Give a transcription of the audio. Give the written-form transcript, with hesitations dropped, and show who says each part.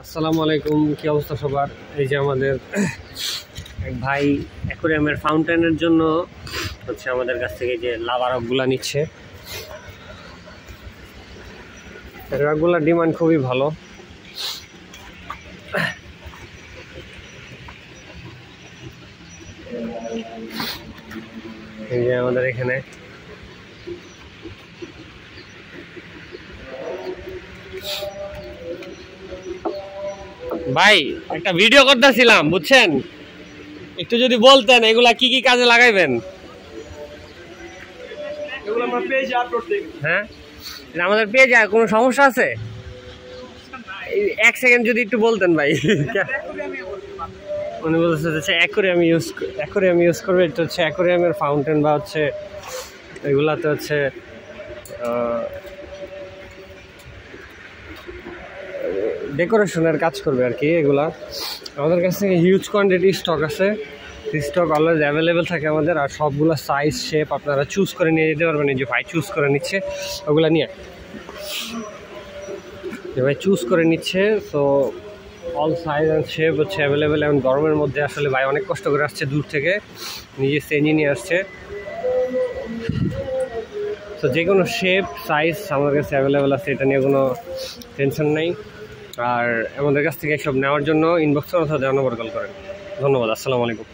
Speaker 1: আসসালামু আলাইকুম, কি অবস্থা সবার? এই যে আমাদের এক ভাই অ্যাকোয়ারিয়ামের ফাউন্টেনের জন্য হচ্ছে আমাদের কাছ থেকে যে লাভা রকগুলা নিচ্ছে। রকগুলার ডিমান্ড খুবই ভালো। এই যে আমাদের এখানে ভাই একটা ভিডিও করতেছিলাম, বুঝছেন? একটু যদি বলতেন এগুলা কি কি কাজে লাগাইবেন।
Speaker 2: এগুলো আমরা পেজে আপলোড দেই।
Speaker 1: হ্যাঁ, আমাদের পেজে কোনো সমস্যা আছে? এক সেকেন্ড যদি একটু বলতেন ভাই। উনি বলতে হচ্ছে অ্যাকোয়ারিয়াম ইউজ করবে। এটা হচ্ছে অ্যাকোয়ারিয়ামের ফাউন্টেন বা হচ্ছে এগুলাতে হচ্ছে ডেকোরেশনের কাজ করবে আর কি। এগুলা আমাদের কাছ থেকে হিউজ কোয়ান্টিটি স্টক আছে। স্টক অলওয়েজ অ্যাভেলেবেল থাকে আমাদের। আর সবগুলো সাইজ শেপ আপনারা চুজ করে নিয়ে যেতে পারবেন। এই যে ভাই চুজ করে নিচ্ছে, ওগুলা নিয়ে ভাই চুজ করে নিচ্ছে। So all size and shape হচ্ছে অ্যাভেলেবেল। এখন গরমের মধ্যে আসলে ভাই অনেক কষ্ট করে আসছে, দূর থেকে নিজে চেঞ্জে নিয়ে আসছে। তো যে কোনো শেপ সাইজ আমাদের কাছে অ্যাভেলেবেল আছে, এটা নিয়ে কোনো টেনশন নেই। আর আমাদের কাছ থেকে সব নেওয়ার জন্য ইনবক্স অথবা দেওয়া নম্বর কল করেন। ধন্যবাদ, আসসালামু আলাইকুম।